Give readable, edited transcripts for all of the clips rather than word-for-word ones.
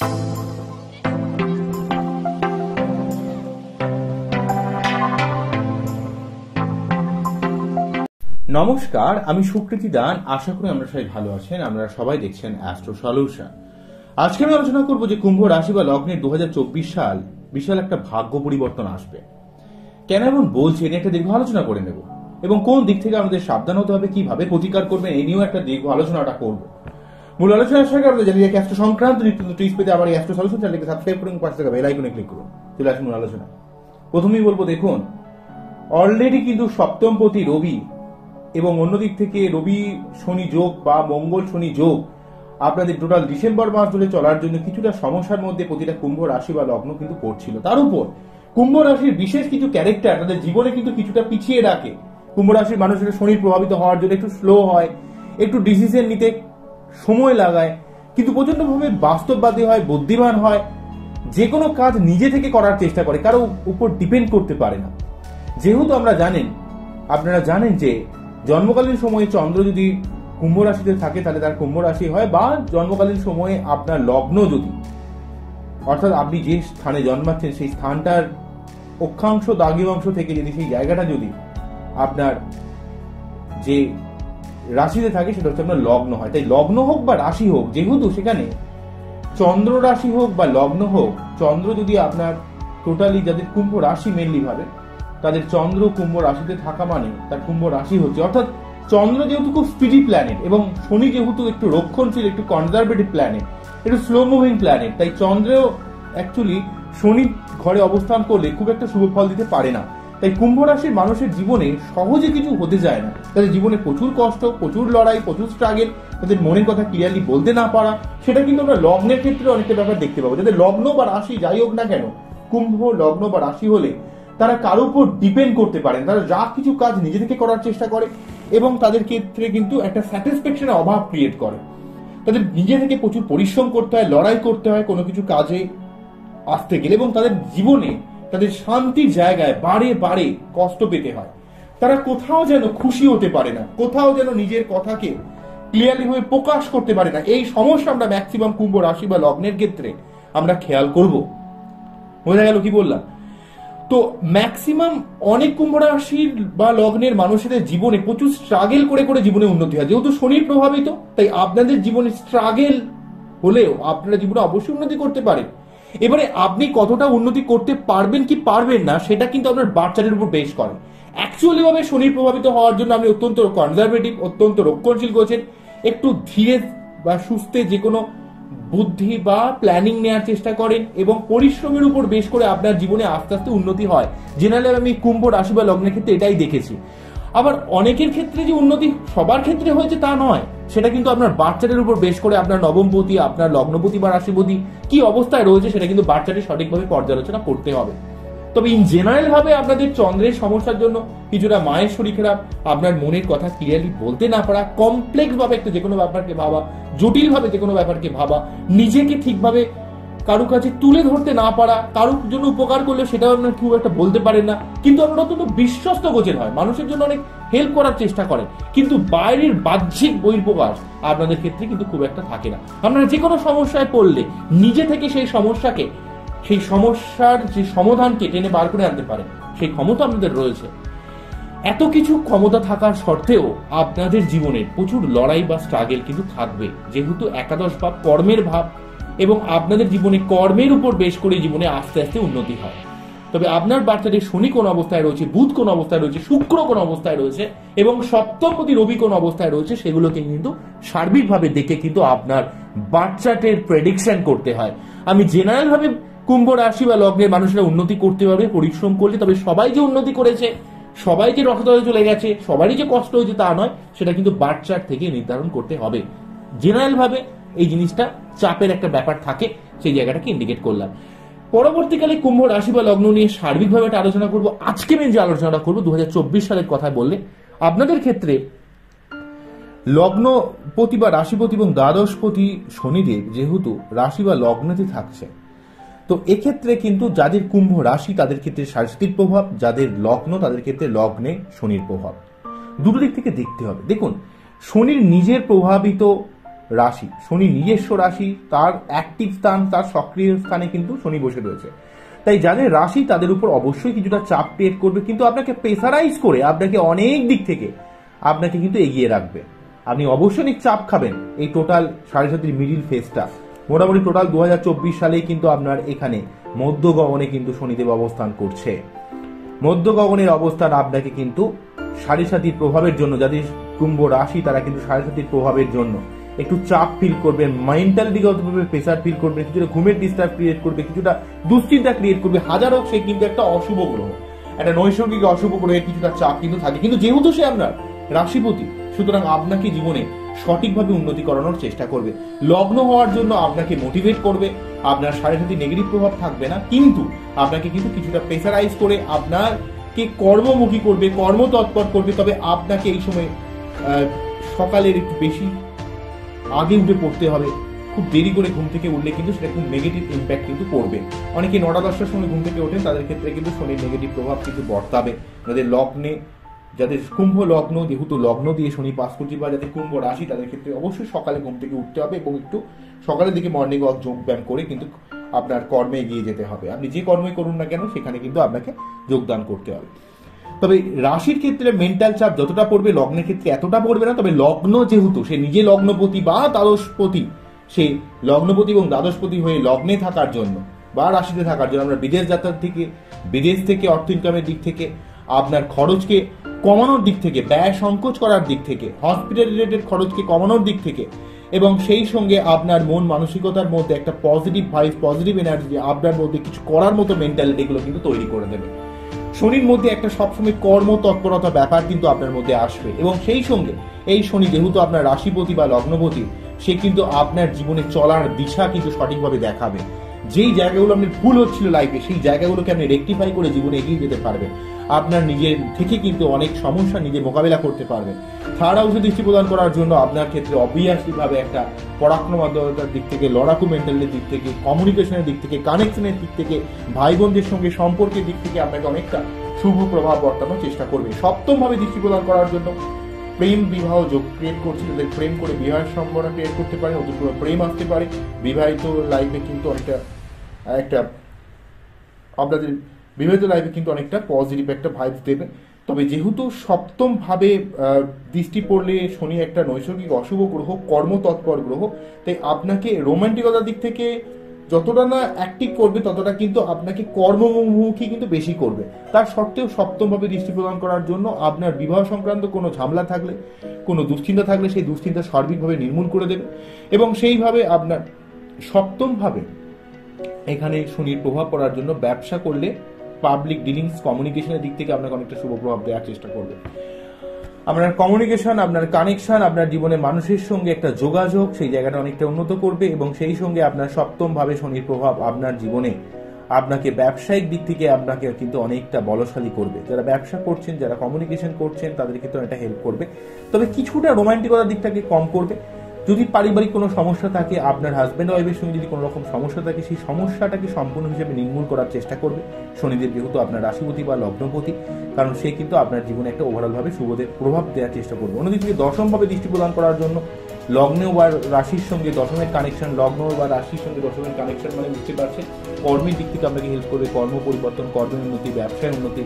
নমস্কার, আমি সুকৃতি দান। আশা করি আমরা সবাই ভালো আছেন। আমরা সবাই দেখছেন অ্যাস্ট্রো সলিউশন। আজকে আমি আলোচনা করব যে কুম্ভ রাশি বা লগ্নের 2024 সাল বিশাল একটা ভাগ্য পরিবর্তন আসবে। কেন এমন বলছি, এটা একটা দীর্ঘ আলোচনা করে নেব এবং কোন দিক থেকে আমাদের সাবধান হতে হবে, কিভাবে প্রতিকার করবেন, এই নিয়েও একটা দীর্ঘ আলোচনাটা করব। মূল আলোচনার সঙ্গে আমরা জানি যে অ্যাস্ট্রো সংক্রান্ত নিত্য টিপস পেতে আমার এই অ্যাস্ট্রো সলিউশন চ্যানেলকে সাবস্ক্রাইব করুন, পাশে থাকা বেল আইকনে ক্লিক করুন। চলে আসুন মূল আলোচনা। প্রথমেই বলবো, দেখুন অলরেডি কিন্তু সপ্তমপতি রবি এবং অন্যদিক থেকে রবি শনি যোগ বা মঙ্গল শনি যোগ আপনাদের টোটাল ডিসেম্বর মাস ধরে চলার জন্য কিছুটা সমস্যার মধ্যে প্রতিটা কুম্ভ রাশি বা লগ্ন কিন্তু পড়ছিল। তার উপর কুম্ভ রাশির বিশেষ কিছু ক্যারেক্টার তাদের জীবনে কিন্তু কিছুটা পিছিয়ে রাখে। কুম্ভ রাশির মানুষের শনি প্রভাবিত হওয়ার জন্য একটু স্লো হয়, একটু ডিসিশন নিতে সময় লাগায়, কিন্তু প্রচন্ডভাবে বাস্তববাদী হয়, বুদ্ধিমান হয়, যে কোনো কাজ নিজে থেকে করার চেষ্টা করে, কারো উপর ডিপেন্ড করতে পারে না। যেহেতু আপনারা জানেন যে জন্মকালীন সময়ে চন্দ্র যদি কুম্ভ রাশিতে থাকে তাহলে তার কুম্ভ রাশি হয়, বা জন্মকালীন সময়ে আপনার লগ্ন যদি, অর্থাৎ আপনি যে স্থানে জন্মাচ্ছেন সেই স্থানটার অক্ষাংশ দ্রাঘিমাংশ থেকে যদি সেই জায়গাটা যদি আপনার যে রাশিতে থাকে সেটা হচ্ছে আপনার লগ্ন হয়। তাই লগ্ন হোক বা রাশি হোক, যেহেতু সেখানে চন্দ্র রাশি হোক বা লগ্ন হোক, চন্দ্র যদি আপনার টোটালি যাদের কুম্ভ রাশি মেনলি ভাবে তাদের চন্দ্র কুম্ভ রাশিতে থাকা মানে তার কুম্ভ রাশি হচ্ছে, অর্থাৎ চন্দ্র যেহেতু খুব স্পিডি প্ল্যানেট এবং শনি যেহেতু একটু রক্ষণশীল, একটু কনজারভেটিভ প্ল্যানেট, একটু স্লো মুভিং প্ল্যানেট, তাই চন্দ্রেও অ্যাকচুয়ালি শনি ঘরে অবস্থান করলে খুব একটা শুভ ফল দিতে পারে না। তাই কুম্ভ রাশির মানুষের জীবনে সহজে কিছু হতে যায় না। তাদের জীবনে প্রচুর কষ্ট, প্রচুর লড়াই, প্রচুর স্ট্রাগল, তাদের মনের কথা ক্লিয়ারলি বলতে না পারা, সেটা কিন্তু আমরা লগ্নের ক্ষেত্রে অনেকটা ব্যাপার দেখতে পাবো। যাদের লগ্ন বা রাশি যাই হোক না কেন, কুম্ভ লগ্ন বা রাশি হলে তারা কারোর উপর ডিপেন্ড করতে পারেন, তারা যা কিছু কাজ নিজে থেকে করার চেষ্টা করে এবং তাদের ক্ষেত্রে কিন্তু একটা স্যাটিসফ্যাকশনের অভাব ক্রিয়েট করে। তাদের নিজে থেকে প্রচুর পরিশ্রম করতে হয়, লড়াই করতে হয় কোনো কিছু কাজে আসতে গেলে, এবং তাদের জীবনে তাদের শান্তির জায়গায় বারে বারে কষ্ট পেতে হয়। তারা কোথাও যেন খুশি হতে পারে না, কোথাও যেন নিজের কথাকে ক্লিয়ারলি ভাবে প্রকাশ করতে পারে না। এই সমস্যা আমরা ম্যাক্সিমাম কুম্ভ রাশি বা লগ্নের ক্ষেত্রে আমরা খেয়াল করব। বোঝা গেল কি বললাম? তো ম্যাক্সিমাম অনেক কুম্ভ রাশির বা লগ্নের মানুষের জীবনে প্রচুর স্ট্রাগল করে করে জীবনে উন্নতি হয়। যেহেতু শনির প্রভাবিত, তাই আপনাদের জীবনে স্ট্রাগল হলেও আপনারা জীবনে অবশ্যই উন্নতি করতে পারেন। এবারে আপনি কতটা উন্নতি করতে পারবেন কি পারবেন না সেটা কিন্তু আপনার বাচ্চাদের উপর বেশ করে। অ্যাকচুয়ালি ভাবে শনির প্রভাবিত হওয়ার জন্য আপনি অত্যন্ত কনজারভেটিভ, অত্যন্ত রক্ষণশীল করছেন, একটু ধীরে বা সুস্থে যে কোনো বুদ্ধি বা প্ল্যানিং নেওয়ার চেষ্টা করেন এবং পরিশ্রমের উপর বেশ করে আপনার জীবনে আস্তে আস্তে উন্নতি হয়। জেনারেলি আমি কুম্ভ রাশি বা লগ্নের ক্ষেত্রে এটাই দেখেছি। আবার অনেকের ক্ষেত্রে যে উন্নতি সবার ক্ষেত্রে হয়েছে তা নয়, সেটা কিন্তু আপনার বাচ্চাদের উপর বেশ করে আপনার নবমপতি, আপনার লগ্নপতি বা রাশিপতি কি অবস্থায় রয়েছে সেটা কিন্তু বাচ্চাদের সঠিকভাবে পর্যালোচনা করতে হবে। তবে ইন জেনারেল ভাবে আপনাদের চন্দ্রের সমস্যার জন্য কিছুটা মায়ের শরীর খারাপ, আপনার মনের কথা ক্লিয়ারলি বলতে না পারা, কমপ্লেক্স ভাবে একটা যে কোনো ব্যাপারকে ভাবা, জটিল ভাবে যে কোনো ব্যাপারকে ভাবা, নিজেকে ঠিকভাবে কারো কাছে তুলে ধরতে না পারা, কারোর জন্য উপকার করলে সেটাও আপনার খুব একটা বলতে পারেন না, কিন্তু আপনারা অত্যন্ত বিশ্বস্ত গোছের হয়, মানুষের জন্য অনেক হেল্প করার চেষ্টা করেন, কিন্তু বাইরের বাহ্যিক বহির্প্রকাশ আপনাদের ক্ষেত্রে কিন্তু খুব একটা থাকে না। আপনারা যে কোনো সমস্যায় পড়লে নিজে থেকে সেই সমস্যার যে সমাধানকে টেনে বার করে আনতে পারে সেই ক্ষমতা আপনাদের রয়েছে। এত কিছু ক্ষমতা থাকার সত্ত্বেও আপনাদের জীবনে প্রচুর লড়াই বা স্ট্রাগল কিন্তু থাকবে, যেহেতু একাদশ ভাব কর্মের ভাব এবং আপনাদের জীবনে কর্মের উপর বেশ করে জীবনে আস্তে আস্তে উন্নতি হয়। তবে আপনার বাচ্চাদের শনি কোন অবস্থায় রয়েছে, বুধ কোন অবস্থায় রয়েছে, শুক্র কোন অবস্থায় রয়েছে এবং সপ্তমপতি রবি কোন অবস্থায় রয়েছে সেগুলোকে কিন্তু সার্বিকভাবে দেখে কিন্তু আপনার বাচ্চাদের প্রেডিকশন করতে হয়। আমি জেনারেল ভাবে কুম্ভ রাশি বা লগ্নের মানুষরা উন্নতি করতে পারবে পরিশ্রম করলে, তবে সবাই যে উন্নতি করেছে, সবাই যে রক্তদলে চলে গেছে, সবারই যে কষ্ট হয়েছে তা নয়, সেটা কিন্তু বাচ্চার থেকে নির্ধারণ করতে হবে। জেনারেল ভাবে এই জিনিসটা চাপের একটা ব্যাপার থাকে, সেই জায়গাটাকে ইন্ডিকেট করলাম। পরবর্তীকালে কুম্ভ রাশি বা লগ্ন নিয়ে সার্বিকভাবে একটা আলোচনা করবো। আজকে আমি যে আলোচনাটা করবো 2024 সালের কথা বললে আপনাদের ক্ষেত্রে লগ্নপতি বা রাশিপতি এবং দ্বাদশপতি শনিদেব যেহেতু রাশি বা লগ্নতে থাকছে, তো এক্ষেত্রে কিন্তু যাদের কুম্ভ রাশি তাদের ক্ষেত্রে সাংস্কৃতিক প্রভাব, যাদের লগ্ন তাদের ক্ষেত্রে লগ্নে শনির প্রভাব, দুটো দিক থেকে দেখতে হবে। দেখুন, শনির নিজের প্রভাবিত রাশি, শনি নিজস্ব রাশি, তার অ্যাক্টিভ স্থান, তার সক্রিয় স্থানে কিন্তু শনি বসে রয়েছে। তাই যাদের রাশি তাদের উপর অবশ্যই কিছুটা চাপ ক্রিয়েট করবে, কিন্তু আপনাকে প্রেসারাইজ করে আপনাকে অনেক দিক থেকে আপনাকে কিন্তু এগিয়ে রাখবে। আপনি অবশ্যই অনেক চাপ খাবেন এই টোটাল 7.5 মিডিল ফেজটা। মোটামুটি টোটাল 2024 সালেই কিন্তু আপনার এখানে মধ্য গগনে কিন্তু শনিদেব অবস্থান করছে। মধ্য গগনের অবস্থান আপনাকে কিন্তু 7.5 প্রভাবের জন্য, যাদের কুম্ভ রাশি তারা কিন্তু 7.5 প্রভাবের জন্য একটু চাপ ফিল করবেন, মেন্টালিটিগতভাবে প্রেসার ফিল করবেন, কিছুটা ঘুমের ডিস্টার্ব ক্রিয়েট করবে, কিছুটা দুশ্চিন্তা ক্রিয়েট করবে। হাজার হোক সে কিন্তু একটা অশুভ গ্রহ, একটা নৈসর্গিক অশুভ গ্রহের কিছুটা চাপ কিন্তু থাকে, কিন্তু যেহেতু সে আপনার রাশিপতি সুতরাং আপনাকে জীবনে সঠিকভাবে উন্নতি করানোর চেষ্টা করবে। লগ্ন হওয়ার জন্য আপনাকে মোটিভেট করবে, আপনার 7.5 নেগেটিভ প্রভাব থাকবে না, কিন্তু আপনাকে কিন্তু কিছুটা প্রেসারাইজ করে আপনাকে কর্মমুখী করবে, কর্মতৎপর করবে। তবে আপনাকে এই সময় সকালের একটু বেশি আগে উঠে পড়তে হবে। খুব দেরি করে ঘুম থেকে উঠলে কিন্তু সেটা খুব নেগেটিভ ইম্প্যাক্ট কিন্তু পড়বে। অনেকে 9টা-10টার সময় ঘুম থেকে ওঠেন, তাদের ক্ষেত্রে কিন্তু শনির নেগেটিভ প্রভাব কিন্তু বর্তাবে। যাদের লগ্নে, যাদের কুম্ভ লগ্ন, যেহেতু লগ্ন দিয়ে শনি পাস করছে, বা যাদের কুম্ভ রাশি তাদের ক্ষেত্রে অবশ্যই সকালে ঘুম থেকে উঠতে হবে এবং একটু সকালের দিকে মর্নিং ওয়াক, যোগ ব্যায়াম করে কিন্তু আপনার কর্মে এগিয়ে যেতে হবে। আপনি যে কর্মই করুন না কেন সেখানে কিন্তু আপনাকে যোগদান করতে হবে। তবে রাশির ক্ষেত্রে মেন্টাল চাপ যতটা পড়বে লগ্নের ক্ষেত্রে এতটা পড়বে না। তবে লগ্ন যেহেতু সে নিজে লগ্নপতি বা দ্বাদশপতি, সে লগ্নপতি এবং দ্বাদশপতি হয়ে লগ্নে থাকার জন্য বা রাশিতে থাকার জন্য আমরা বিদেশ যাত্রার থেকে, বিদেশ থেকে অর্থ ইনকামের দিক থেকে, আপনার খরচকে কমানোর দিক থেকে, ব্যয় সংকোচ করার দিক থেকে, হসপিটাল রিলেটেড খরচকে কমানোর দিক থেকে, এবং সেই সঙ্গে আপনার মন মানসিকতার মধ্যে একটা পজিটিভ ভাইব, পজিটিভ এনার্জি, আপনার মধ্যে কিছু করার মতো মেন্টালিটি গুলো কিন্তু তৈরি করে দেবে। শনির মধ্যে একটা সবসময় কর্ম তৎপরতা ব্যাপার কিন্তু আপনার মধ্যে আসবে, এবং সেই সঙ্গে এই শনি যেহেতু আপনার রাশিপতি বা লগ্নপতি, সে কিন্তু আপনার জীবনে চলার দিশা কিন্তু সঠিকভাবে দেখাবে। যেই জায়গাগুলো আপনার ভুল হচ্ছিল লাইফে, সেই জায়গাগুলোকে আপনি রেকটিফাই করে জীবনে এগিয়ে যেতে পারবেন। আপনার নিজের থেকে কিন্তু অনেক সমস্যা নিজে মোকাবেলা করতে পারবেন। থার্ড হাউসে দৃষ্টি প্রদান করার জন্য আপনার ক্ষেত্রে অবভিয়াসলি ভাবে একটা পরাক্রমতার দিক থেকে, লড়াকু মেন্টালের দিক থেকে, কমিউনিকেশনের দিক থেকে, কানেকশনের দিক থেকে, ভাই বোনদের সঙ্গে সম্পর্কের দিক থেকে আপনাকে অনেকটা শুভ প্রভাব বর্তানোর চেষ্টা করবে। সপ্তম ভাবে দৃষ্টি প্রদান করার জন্য প্রেম বিবাহ যোগ ক্রিয়েট করছে, যাদের প্রেম করে বিবাহের সম্ভাবনা ক্রিয়েট করতে পারে, নতুন করে প্রেম আসতে পারে। বিবাহিত লাইফে কিন্তু অনেকটা আপনাদের বিবাহিত লাইফে কিন্তু অনেকটা পজিটিভ একটা ভাইব দেবে। তবে যেহেতু সপ্তম ভাবে দৃষ্টি পড়লে শনি একটা নৈসর্গিক অশুভ গ্রহ, কর্মতৎপর গ্রহ, তাই আপনাকে রোমান্টিকতার দিক থেকে যতটা না অ্যাক্টিভ করবে ততটা কিন্তু আপনাকে কর্মমুখী কিন্তু বেশি করবে। তার সত্ত্বেও সপ্তম ভাবে দৃষ্টি প্রদান করার জন্য আপনার বিবাহ সংক্রান্ত কোনো ঝামেলা থাকলে, কোনো দুশ্চিন্তা থাকলে সেই দুশ্চিন্তা সার্বিকভাবে নির্মূল করে দেবে। এবং সেইভাবে আপনার সপ্তম ভাবে এখানে শনির প্রভাব পড়ার জন্য ব্যবসা করলে পাবলিক ডিলিংস, কমিউনিকেশনের দিক থেকে আপনাকে অনেকটা শুভ প্রভাব দেওয়ার চেষ্টা করবে। আপনার কমিউনিকেশন, আপনার কানেকশন, আপনার জীবনে মানুষের সঙ্গে একটা যোগাযোগ, সেই জায়গাটা অনেকটা উন্নত করবে। এবং সেই সঙ্গে আপনার সপ্তম ভাবে শনির প্রভাব আপনার জীবনে আপনাকে ব্যবসায়িক দিক থেকে আপনাকে কিন্তু অনেকটা বলশালী করবে। যারা ব্যবসা করছেন, যারা কমিউনিকেশন করছেন, তাদের ক্ষেত্রে অনেকটা হেল্প করবে। তবে কিছুটা রোমান্টিকতার দিকটাকে কম করবে। যদি পারিবারিক কোনো সমস্যা থাকে, আপনার হাজব্যান্ড ওয়াইফের সঙ্গে যদি কোনো রকম সমস্যা থাকে, সেই সমস্যাটাকে সম্পূর্ণ হিসেবে নির্মূল করার চেষ্টা করবে শনিদেব, যেহেতু আপনার রাশিপতি বা লগ্নপতি, কারণ সে কিন্তু আপনার জীবনে একটা ওভারঅলভাবে শুভদের প্রভাব দেওয়ার চেষ্টা করবে। অন্যদিক থেকে দশমভাবে দৃষ্টি প্রদান করার জন্য লগ্নে বা রাশির সঙ্গে দশমের কানেকশন, লগ্ন বা রাশির সঙ্গে দশমের কানেকশন মানে বুঝতে পারছেন, কর্মের দিক থেকে আপনাকে হেল্প করবে। কর্ম পরিবর্তন, কর্মের উন্নতি, ব্যবসায় উন্নতি,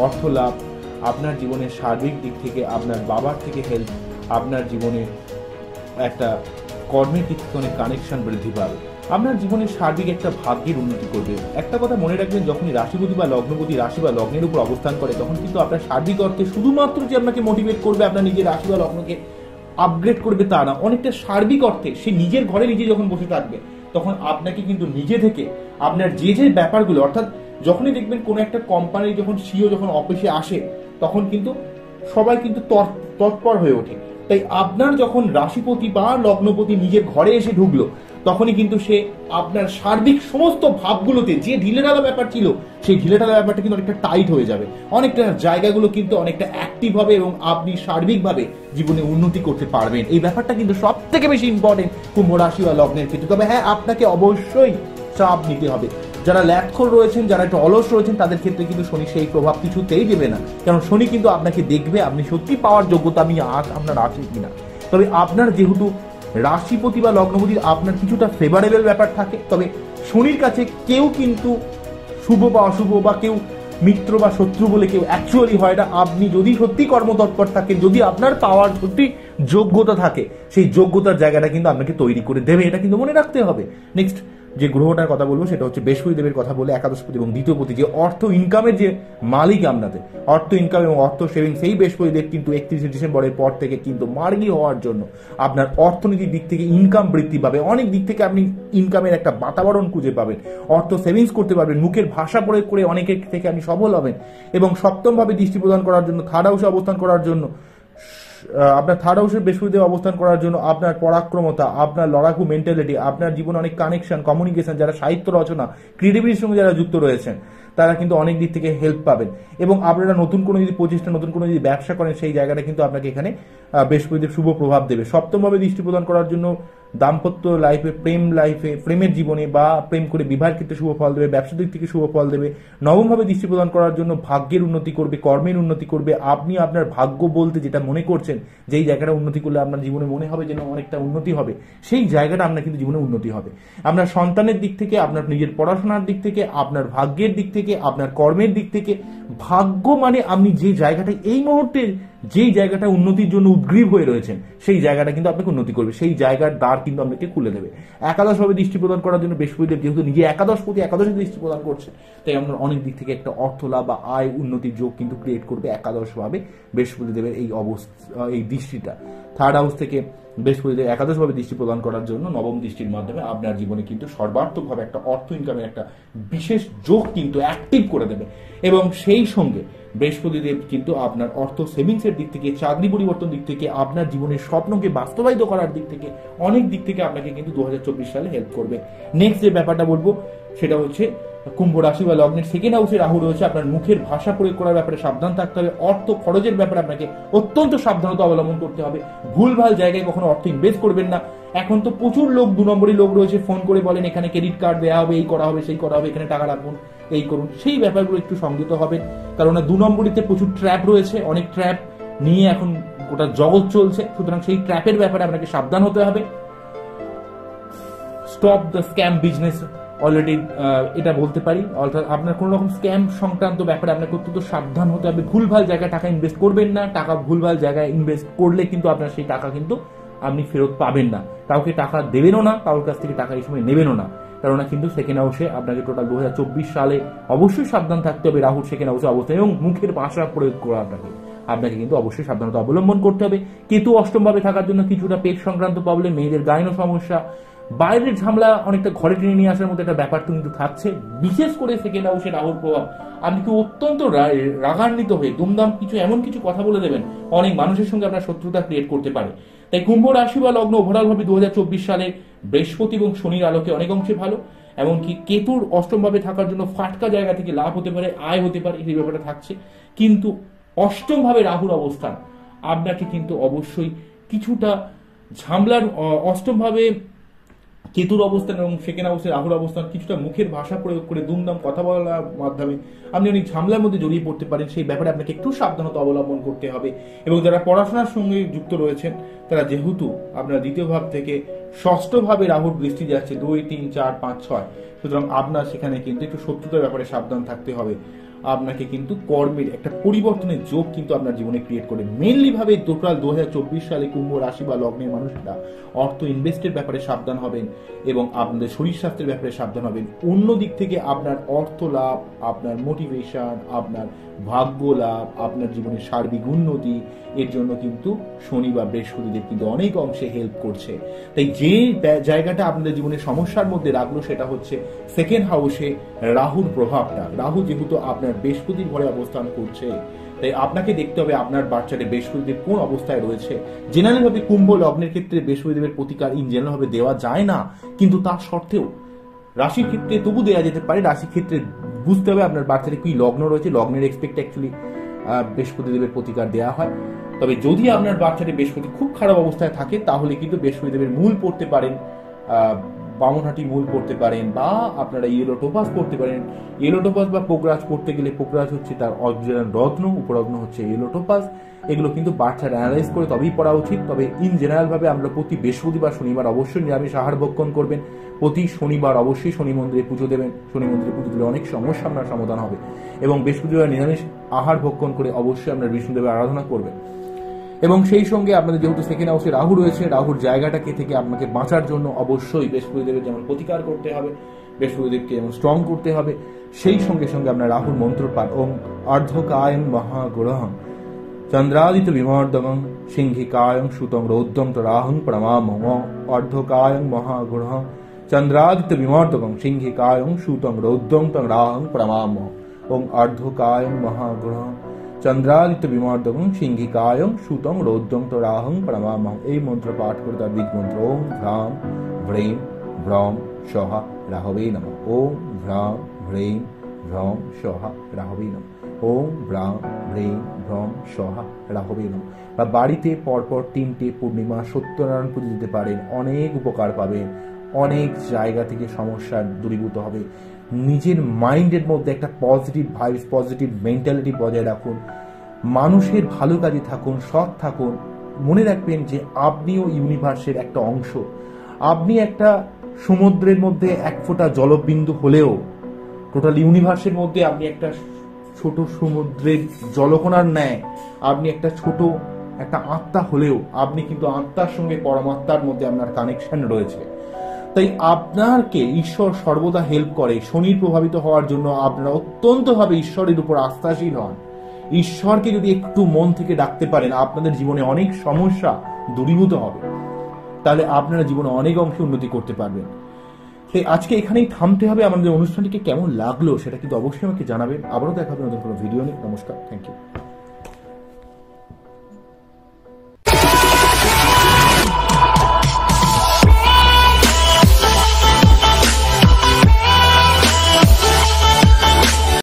অর্থ লাভ, আপনার জীবনের সার্বিক দিক থেকে আপনার বাবার থেকে হেল্প, আপনার জীবনে একটা কর্মের দিক থেকে অনেক কানেকশন বৃদ্ধি পাবে। আপনার জীবনের সার্বিক একটা ভাগ্যের উন্নতি করবে। একটা কথা মনে রাখবেন, যখনই রাশিপতি বা লগ্নপতি রাশি বা লগ্নের উপর অবস্থান করে, তখন কিন্তু আপনার সার্বিক অর্থে শুধুমাত্র যে আপনাকে মোটিভেট করবে, আপনার নিজের রাশি বা লগ্নকে আপগ্রেড করবে তা না, অনেকটা সার্বিক অর্থে সে নিজের ঘরে নিজে যখন বসে থাকবে, তখন আপনাকে কিন্তু নিজে থেকে আপনার যে যে ব্যাপারগুলো, অর্থাৎ যখনই দেখবেন কোনো একটা কোম্পানির যখন সিও যখন অফিসে আসে, তখন কিন্তু সবাই কিন্তু তৎপর হয়ে ওঠে। তাই আপনার যখন রাশিপতি বা লগ্নপতি নিজের ঘরে এসে ঢুকলো, তখনই কিন্তু সে আপনার সার্বিক সমস্ত ভাবগুলোতে যে ঢিলেঢালা ব্যাপার ছিল, সেই ঢিলেঢালা ব্যাপারটা কিন্তু অনেকটা টাইট হয়ে যাবে, অনেকটা জায়গাগুলো কিন্তু অনেকটা অ্যাক্টিভ হবে এবং আপনি সার্বিকভাবে জীবনে উন্নতি করতে পারবেন। এই ব্যাপারটা কিন্তু সব থেকে বেশি ইম্পর্টেন্ট কুম্ভ রাশি বা লগ্নের ক্ষেত্রে। তবে হ্যাঁ, আপনাকে অবশ্যই চাপ নিতে হবে। যারা ল্যাটখোর রয়েছেন, যারা একটু অলস রয়েছেন, তাদের ক্ষেত্রে কিন্তু শনি সেই প্রভাব কিছুতেই দেবে না, কারণ শনি কিন্তু আপনাকে দেখবে আপনি সত্যি পাওয়ার যোগ্যতা আপনার আছে কিনা। তবে আপনার যেহেতু রাশিপতি বা লগ্নপতি আপনার কিছুটা ফেভারেবল ব্যাপার থাকে, তবে শনির কাছে কেউ কিন্তু শুভ বা অশুভ বা কেউ মিত্র বা শত্রু বলে কেউ অ্যাকচুয়ালি হয় না। আপনি যদি সত্যি কর্মতৎপর থাকেন, যদি আপনার পাওয়ার সত্যি যোগ্যতা থাকে, সেই যোগ্যতার জায়গাটা কিন্তু আপনাকে তৈরি করে দেবে, এটা কিন্তু মনে রাখতে হবে। নেক্সট যে গ্রহটার কথা বলবো সেটা হচ্ছে বৃহস্পতি দেবের কথা বলে, একাদশপতি এবং দ্বিতীয়পতি, যে অর্থ ইনকামের যে মালিক আপনাদের, অর্থ ইনকাম এবং অর্থ সেভিং, সেই বৃহস্পতি দেব কিন্তু 31শে ডিসেম্বরের পর থেকে কিন্তু মার্গী হওয়ার জন্য আপনার অর্থনীতির দিক থেকে ইনকাম বৃদ্ধি পাবে, অনেক দিক থেকে আপনি ইনকামের একটা বাতাবরণ খুঁজে পাবেন, অর্থ সেভিংস করতে পারবেন, মুখের ভাষা প্রয়োগ করে অনেকের থেকে আপনি সফল হবেন। এবং সপ্তমভাবে দৃষ্টি প্রদান করার জন্য, থার্ড হাউসে অবস্থান করার জন্য, আপনার থার্ড হাউসের বৃহস্পতি দেব অবস্থান করার জন্য আপনার পরাক্রমতা, আপনার লড়াকু মেন্টালিটি, আপনার জীবনে অনেক কানেকশন, কমিউনিকেশন, যারা সাহিত্য রচনা, ক্রিয়েটিভিটির সঙ্গে যারা যুক্ত রয়েছেন তারা কিন্তু অনেক দিক থেকে হেল্প পাবেন। এবং আপনারা নতুন কোনো যদি প্রচেষ্টা, নতুন কোনো যদি ব্যবসা করেন, সেই জায়গাটা কিন্তু আপনাকে এখানে বৃহস্পতি দেব শুভ প্রভাব দেবে। সপ্তমভাবে দৃষ্টি প্রদান করার জন্য দাম্পত্য লাইফে, প্রেমের জীবনে বা প্রেম করে বিবাহের ক্ষেত্রে শুভ ফল দেবে, ব্যবসা দিক থেকে শুভ ফল দেবে। নবমভাবে দৃষ্টি প্রদান করার জন্য ভাগ্যের উন্নতি করবে, কর্মের উন্নতি করবে। আপনি আপনার ভাগ্য বলতে যেটা মনে করছেন, যেই জায়গাটা উন্নতি করলে আপনার জীবনে মনে হবে যেন অনেকটা উন্নতি হবে, সেই জায়গাটা আপনার কিন্তু জীবনে উন্নতি হবে। আপনার সন্তানের দিক থেকে, আপনার নিজের পড়াশোনার দিক থেকে, আপনার ভাগ্যের দিক থেকে, আপনার কর্মের দিক থেকে, ভাগ্য মানে আপনি যে জায়গাটা এই মুহূর্তে যেই জায়গাটা উন্নতির জন্য উদ্গ্রীব হয়ে রয়েছেন, সেই জায়গাটা কিন্তু আপনাকে উন্নতি করবে, সেই জায়গার দ্বার কিন্তু আপনাকে খুলে দেবে। একাদশভাবে দৃষ্টি প্রদান করার জন্য বৃহস্পতি দেব যেহেতু নিজে একাদশপতি, একাদশে দৃষ্টি প্রদান করছে, তাই আপনার অনেক দিক থেকে একটা অর্থ লাভ বা আয় উন্নতির যোগ কিন্তু ক্রিয়েট করবে একাদশভাবে বৃহস্পতি দেবের এই দৃষ্টিটা। থার্ড হাউস থেকে বৃহস্পতি দেব একাদশভাবে দৃষ্টি প্রদান করার জন্য নবম দৃষ্টির মাধ্যমে আপনার জীবনে কিন্তু সর্বাত্মকভাবে একটা অর্থ ইনকামের একটা বিশেষ যোগ কিন্তু অ্যাক্টিভ করে দেবে। এবং সেই সঙ্গে বৃহস্পতি দেব কিন্তু আপনার অর্থ সেভিংসের দিক থেকে, চাকরি পরিবর্তন দিক থেকে, আপনার জীবনের স্বপ্নকে বাস্তবায়িত করার দিক থেকে, অনেক দিক থেকে আপনাকে কিন্তু 2024 সালে হেল্প করবে। নেক্সট যে ব্যাপারটা বলবো সেটা হচ্ছে কুম্ভ রাশি বা লগ্নের সেকেন্ড হাউসে রাহু রয়েছে। আপনার মুখের ভাষা প্রয়োগ করার ব্যাপারে সাবধান থাকতে হবে, অর্থ খরচের ব্যাপারে আপনাকে অত্যন্ত সাবধানতা অবলম্বন করতে হবে, ভুলভাল জায়গায় কখনো অর্থ ইনভেস্ট করবেন না। এখন তো প্রচুর লোক, 2 নম্বরই লোক রয়েছে, ফোন করে বলেন এখানে ক্রেডিট কার্ড দেওয়া হবে, এই করা হবে, সেই করা হবে, এখানে টাকা রাখুন, এই করুন, সেই ব্যাপারগুলো একটু সংযত হবেন। কারণ 2 নম্বরিতে প্রচুর ট্র্যাপ রয়েছে, অনেক ট্র্যাপ নিয়ে এখন গোটা জগৎ চলছে, সুতরাং সেই ট্র্যাপের ব্যাপারে আপনাকে সাবধান হতে হবে। Stop the scam business, already এটা বলতে পারি। অর্থাৎ আপনার কোনো রকম স্ক্যাম সংক্রান্ত ব্যাপারে আপনাকে অত্যন্ত সাবধান হতে হবে, ভুলভাল জায়গায় টাকা ইনভেস্ট করবেন না। টাকা ভুলভাল জায়গায় ইনভেস্ট করলে কিন্তু আপনার সেই টাকা কিন্তু আপনি ফেরত পাবেন না, কাউকে টাকা দেবেনও না, কারোর কাছ থেকে টাকা এই সময় নেবেনও না। কেননা কিন্তু সেকেন্ড হাউসে আপনাকে টোটাল 2024 সালে অবশ্যই সাবধান থাকতে হবে রাহুর সেকেন্ড হাউসে অবস্থায়, এবং মুখের ভাষা প্রয়োগ করা আপনাকে কিন্তু অবশ্যই সাবধানতা অবলম্বন করতে হবে। কেতু অষ্টমভাবে থাকার জন্য কিছুটা পেট সংক্রান্ত প্রবলেম, মেয়েদের গাইনো সমস্যা, বাইরের ঝামেলা অনেকটা ঘরে টেনে নিয়ে আসার মতো একটা ব্যাপার তো কিন্তু থাকছে। বিশেষ করে সেকেন্ড হাউসে রাহুর প্রভাব, আপনি কি অত্যন্ত রাগান্বিত হয়ে দুমদাম এমন কিছু কথা বলে দেবেন, অনেক মানুষের সঙ্গে আপনার শত্রুতা ক্রিয়েট করতে পারে। তাই কুম্ভ রাশি বা লগ্ন ওভারঅল ভাবে 2024 সালে বৃহস্পতি এবং শনির আলোকে অনেক অংশে ভালো। এমনকি কেতুর অষ্টমভাবে থাকার জন্য ফাটকা জায়গা থেকে লাভ হতে পারে, আয় হতে পারে, এই ব্যাপারটা থাকছে। কিন্তু অষ্টমভাবে রাহুর অবস্থান আপনাকে কিন্তু অবশ্যই কিছুটা ঝামেলার, অষ্টমভাবে কেতুর অবস্থান এবং সেকেন্ড হাউসে রাহুর অবস্থান, কিছুটা মুখের ভাষা প্রয়োগ করে দুমদাম কথা বলার মাধ্যমে আপনি অনেক ঝামেলার মধ্যে জড়িয়ে পড়তে পারেন, সেই ব্যাপারে আপনাকে একটু সাবধানতা অবলম্বন করতে হবে। এবং যারা পড়াশোনার সঙ্গে যুক্ত রয়েছেন তারা যেহেতু আপনার দ্বিতীয় ভাব থেকে ষষ্ঠ ভাবে রাহুর দৃষ্টি যাচ্ছে 2, 3, 4, 5, 6, সুতরাং আপনার সেখানে কিন্তু একটু শত্রুতার ব্যাপারে সাবধান থাকতে হবে। আপনাকে কিন্তু কর্মের একটা পরিবর্তনের যোগ কিন্তু আপনার জীবনে ক্রিয়েট করে। মেনলি ভাবে টোটাল 2024 সালে কুম্ভ রাশি বা লগ্নের মানুষরা অর্থ ইনভেস্টের ব্যাপারে সাবধান হবেন এবং আপনাদের শরীর স্বাস্থ্যের ব্যাপারে সাবধান হবেন। অন্য দিক থেকে আপনার অর্থ লাভ, আপনার মোটিভেশন, আপনার ভাগ্য লাভ, আপনার জীবনের সার্বিক উন্নতি, এর জন্য কিন্তু শনি বা বৃহস্পতিদেব কিন্তু অনেক অংশে হেল্প করছে। তাই যে জায়গাটা আপনাদের জীবনের সমস্যার মধ্যে রাখলো সেটা হচ্ছে সেকেন্ড হাউসে রাহুর প্রভাবটা। রাহু যেহেতু আপনার বৃহস্পতির ঘরে অবস্থান করছে, তাই আপনাকে দেখতে হবে আপনার বাচ্চাদের বৃহস্পতিদেব কোন অবস্থায় রয়েছে। জেনারেল ভাবে কুম্ভ লগ্নের ক্ষেত্রে বৃহস্পতিদেবের প্রতিকার ইন জেনারেল ভাবে দেওয়া যায় না, কিন্তু তার সত্ত্বেও রাশির ক্ষেত্রে তবু দেওয়া যেতে পারে। রাশির ক্ষেত্রে বুঝতে হবে আপনার বাচ্চাদের কি লগ্ন রয়েছে, লগ্নের এক্সপেক্ট অ্যাকচুয়ালি বৃহস্পতিদেবের প্রতিকার দেওয়া হয়। তবে যদি আপনার বাচ্চাদের বৃহস্পতি খুব খারাপ অবস্থায় থাকে তাহলে কিন্তু বৃহস্পতিদেবের মূল পড়তে পারেন বামনহাটি মূল পড়তে পারেন, বা আপনারা ইয়েলো টোপাস পড়তে পারেন। ইয়েলো টোপাস বা পোকরাজ পড়তে গেলে পোকরাজ হচ্ছে তার অরিজিনাল রত্ন, উপরত্ন হচ্ছে ইয়েলো টোপাস। এগুলো কিন্তু বাচ্চারা অ্যানালাইজ করে তবেই পড়া উচিত। তবে ইন জেনারেল ভাবে আমরা প্রতি বৃহস্পতিবার শনিবার অবশ্যই নিরামিষ আহার ভক্ষণ করবেন। প্রতি শনিবার অবশ্যই শনি মন্দিরে পুজো দেবেন। শনি মন্দিরে পুজো দিলে অনেক সমস্যা আপনার সমাধান হবে। এবং বৃহস্পতিবার নিরামিষ আহার ভক্ষণ করে অবশ্যই আপনার বিষ্ণুদেবের আরাধনা করবেন। এবং সেই সঙ্গে আপনাদের যেহেতু সেকেন্ড হাউসে রাহু রয়েছে, রাহুর জায়গাটাকে থেকে আপনাকে বাঁচার জন্য অবশ্যই বৃহস্পতিদেবের যেমন প্রতিকার করতে হবে, বৃহস্পতিদেবকে যেমন স্ট্রং করতে হবে, সেই সঙ্গে সঙ্গে আপনার রাহুর মন্ত্র পাঠ ওম অর্ধকায়ং মহাগ্রহং চন্দ্রাদিত্য বিমর্দগং সিংহিকায়ং সুতং রৌদ্রং রাহং প্রমামহ। অর্ধকায়ং মহাগ্রহং চন্দ্রাদিত্য বিমর্দগং সিংহিকায়ং সুতং রৌদ্রং রাহং প্রমামহ। ওম অর্ধকায়ং মহাগ্রহং চন্দ্রাদিত্য বিমর্দগং সিংহিকায়ং সুতং রৌদ্রং রাহং প্রমামহ। এই মন্ত্র পাঠ করে তার বীজ মন্ত্র ওম ভ্রাম ভ্রীম ভ্রম স্বহা রাহবে নমঃ। ওম ভ্রাম ভ্রীম ভ্রম স্বহা রাহবে নমঃ। ওম ভ্রাম ভ্রীম ভ্রম স্বহা রাহবে নমঃ। বা বাড়িতে পরপর 3টে পূর্ণিমা সত্যনারায়ণ পুজো দিতে পারেন, অনেক উপকার পাবেন, অনেক জায়গা থেকে সমস্যা দূরীভূত হবে। নিজের মাইন্ডের মধ্যে একটা পজিটিভ ভাইবস, পজিটিভ মেন্টালিটি বজায় রাখুন, মানুষের ভালো কাজে থাকুন, সৎ থাকুন। মনে রাখবেন যে আপনিও ইউনিভার্সের একটা অংশ। আপনি একটা সমুদ্রের মধ্যে এক ফোঁটা জলবিন্দু হলেও টোটাল ইউনিভার্সের মধ্যে আপনি একটা ছোট সমুদ্রের জলকণার ন্যায় আপনি একটা ছোট একটা আত্মা হলেও আপনি কিন্তু আত্মার সঙ্গে পরমাত্মার মধ্যে আপনার কানেকশন রয়েছে। তাই আপনাকে ঈশ্বর সর্বদা হেল্প করে। শনির প্রভাবিত হওয়ার জন্য আপনারা অত্যন্তভাবে ঈশ্বরের উপর আস্থাশীল হন। ঈশ্বরকে যদি একটু মন থেকে ডাকতে পারেন, আপনাদের জীবনে অনেক সমস্যা দূরীভূত হবে। তাহলে আপনারা জীবনে অনেক অংশে উন্নতি করতে পারবেন। তাই আজকে এখানেই থামতে হবে। আমাদের অনুষ্ঠানটিকে কেমন লাগলো সেটা কিন্তু অবশ্যই আমাকে জানাবেন। আবারও দেখা হবে নতুন কোনো ভিডিও নিয়ে। নমস্কার, থ্যাংক ইউ।